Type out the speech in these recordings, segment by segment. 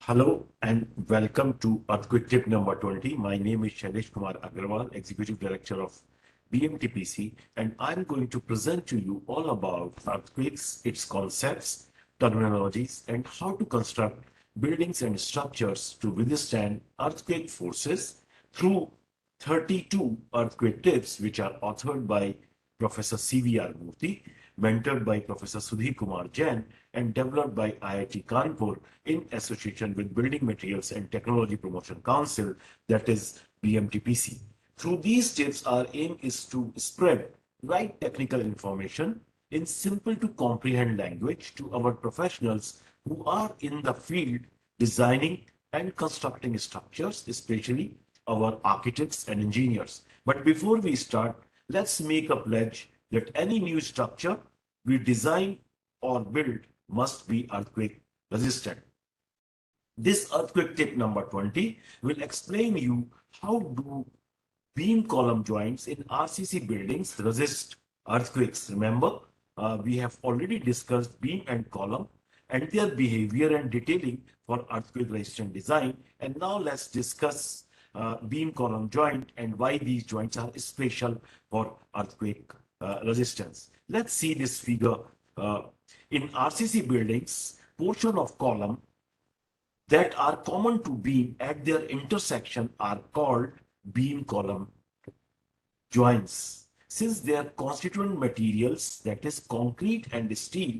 Hello and welcome to Earthquake Tip number 20. My name is Shailesh Kumar Agarwal, Executive Director of BMTPC, and I'm going to present to you all about earthquakes, its concepts, terminologies, and how to construct buildings and structures to withstand earthquake forces through 32 earthquake tips, which are authored by Professor C.V.R. Murthy, mentored by Professor Sudhir Kumar Jain, and developed by IIT Kanpur in association with Building Materials and Technology Promotion Council, that is BMTPC. Through these tips, our aim is to spread right technical information in simple to comprehend language to our professionals who are in the field designing and constructing structures, especially our architects and engineers. But before we start, let's make a pledge that any new structure we design or build must be earthquake resistant. This earthquake tip number 20 will explain you how do beam column joints in RCC buildings resist earthquakes. Remember, we have already discussed beam and column and their behavior and detailing for earthquake resistant design. And now let's discuss beam column joint and why these joints are special for earthquake resistance. Let's see this figure. In RCC buildings, portion of column that are common to beam at their intersection are called beam column joints. Since their constituent materials, that is concrete and steel,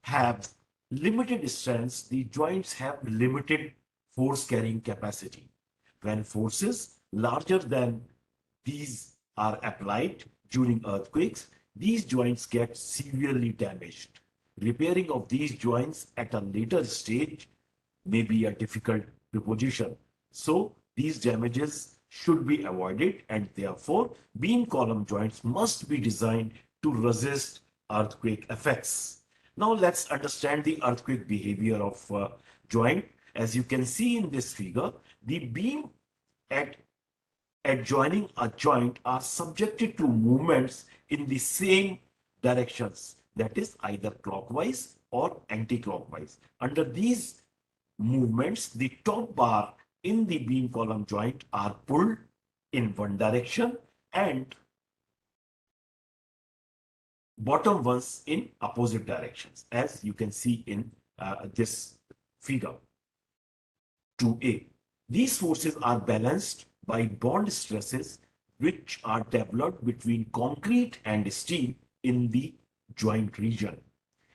have limited strengths, the joints have limited force carrying capacity. When forces larger than these are applied during earthquakes, these joints get severely damaged. Repairing of these joints at a later stage may be a difficult proposition. So these damages should be avoided, and therefore beam column joints must be designed to resist earthquake effects. Now let's understand the earthquake behavior of joint. As you can see in this figure, the beam at adjoining a joint are subjected to movements in the same directions, that is either clockwise or anti-clockwise. Under these movements, the top bar in the beam column joint are pulled in one direction and bottom ones in opposite directions, as you can see in this figure 2A. These forces are balanced by bond stresses which are developed between concrete and steel in the joint region.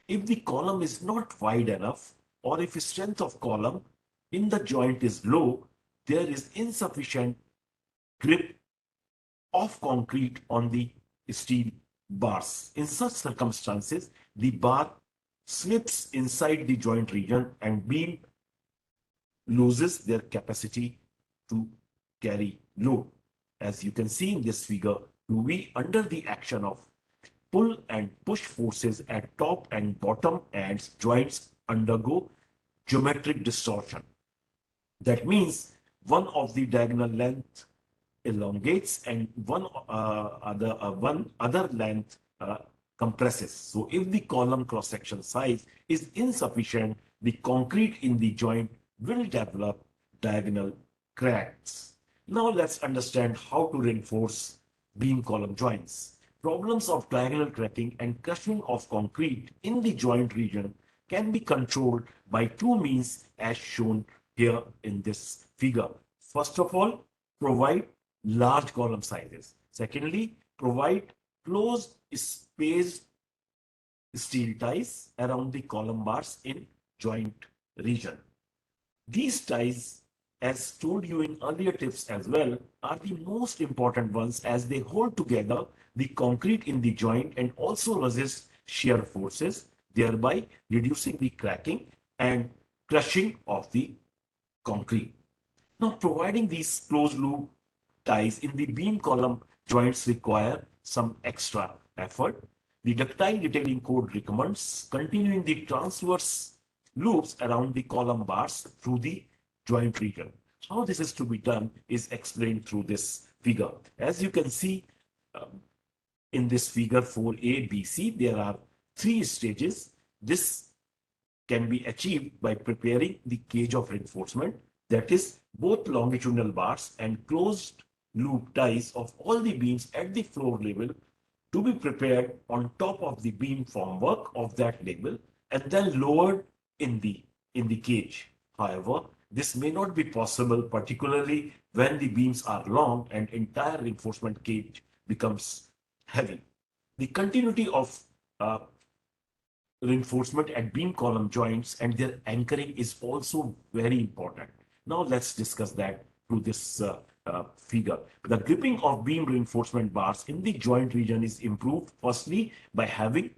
If the column is not wide enough, or if the strength of column in the joint is low, there is insufficient grip of concrete on the steel bars. In such circumstances, the bar slips inside the joint region and beam loses their capacity to carry load. As you can see in this figure, we under the action of pull and push forces at top and bottom ends, joints undergo geometric distortion. That means one of the diagonal length elongates and one other length compresses. So if the column cross-section size is insufficient, the concrete in the joint will develop diagonal cracks. Now let's understand how to reinforce beam column joints. Problems of diagonal cracking and crushing of concrete in the joint region can be controlled by two means as shown here in this figure. First of all, provide large column sizes. Secondly, provide closed spaced steel ties around the column bars in joint region. These ties, as told you in earlier tips as well, are the most important ones as they hold together the concrete in the joint and also resist shear forces, thereby reducing the cracking and crushing of the concrete. Now, providing these closed loop ties in the beam column joints require some extra effort. The ductile detailing code recommends continuing the transverse loops around the column bars through the joint region. How this is to be done is explained through this figure. As you can see in this figure 4A, B, C, there are three stages. This can be achieved by preparing the cage of reinforcement, that is, both longitudinal bars and closed loop ties of all the beams at the floor level to be prepared on top of the beam formwork of that level and then lowered in the cage. However, this may not be possible, particularly when the beams are long and entire reinforcement cage becomes heavy. The continuity of reinforcement at beam column joints and their anchoring is also very important. Now let's discuss that through this figure. The gripping of beam reinforcement bars in the joint region is improved firstly by having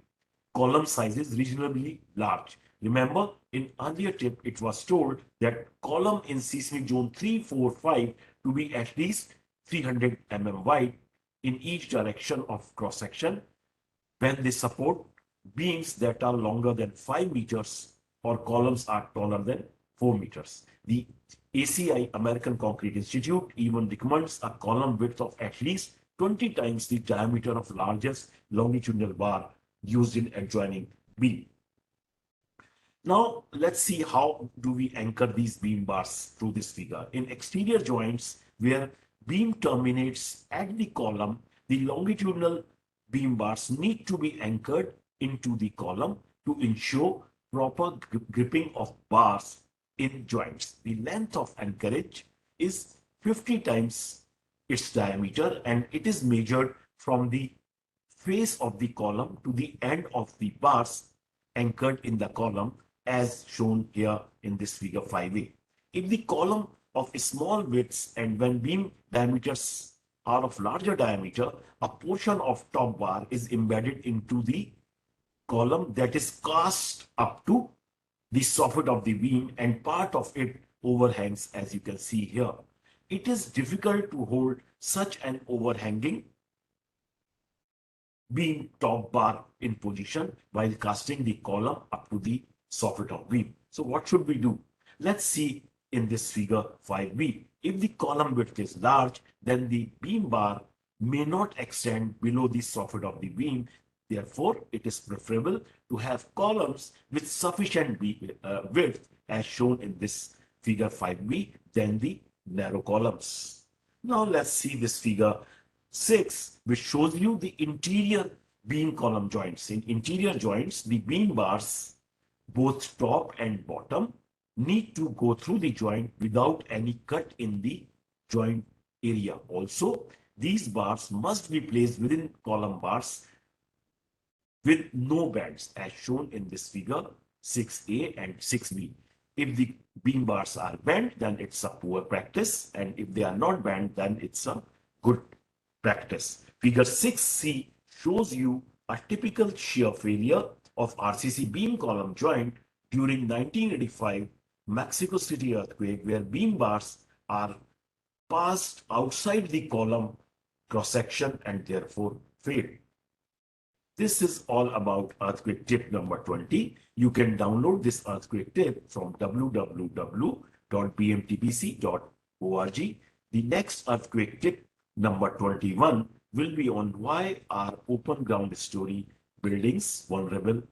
column sizes reasonably large. Remember, in earlier tip, it was told that column in seismic zone 3, 4, 5 to be at least 300 mm wide in each direction of cross section when they support beams that are longer than 5 meters or columns are taller than 4 meters. The ACI, American Concrete Institute, even recommends a column width of at least 20 times the diameter of largest longitudinal bar used in adjoining beam. Now, let's see how do we anchor these beam bars through this figure. In exterior joints where beam terminates at the column, the longitudinal beam bars need to be anchored into the column to ensure proper gripping of bars in joints. The length of anchorage is 50 times its diameter and it is measured from the face of the column to the end of the bars anchored in the column as shown here in this figure 5a. If the column of small widths and when beam diameters are of larger diameter, a portion of top bar is embedded into the column that is cast up to the soffit of the beam and part of it overhangs as you can see here. It is difficult to hold such an overhanging beam top bar in position while casting the column up to the soffit of beam. So what should we do? Let's see in this figure 5b. If the column width is large, then the beam bar may not extend below the soffit of the beam. Therefore, it is preferable to have columns with sufficient width as shown in this figure 5b than the narrow columns. Now let's see this figure 6, which shows you the interior beam column joints. In interior joints, the beam bars, both top and bottom, need to go through the joint without any cut in the joint area. Also, these bars must be placed within column bars with no bands as shown in this figure 6a and 6b. If the beam bars are bent, then it's a poor practice, and if they are not bent, then it's a good practice. Figure 6c shows you a typical shear failure of RCC beam column joint during 1985 Mexico City earthquake, where beam bars are passed outside the column cross section and therefore failed. This is all about earthquake tip number 20. You can download this earthquake tip from www.bmtpc.org. The next earthquake tip number 21 will be on why are open ground story buildings vulnerable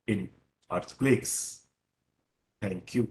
in earthquakes. Thank you.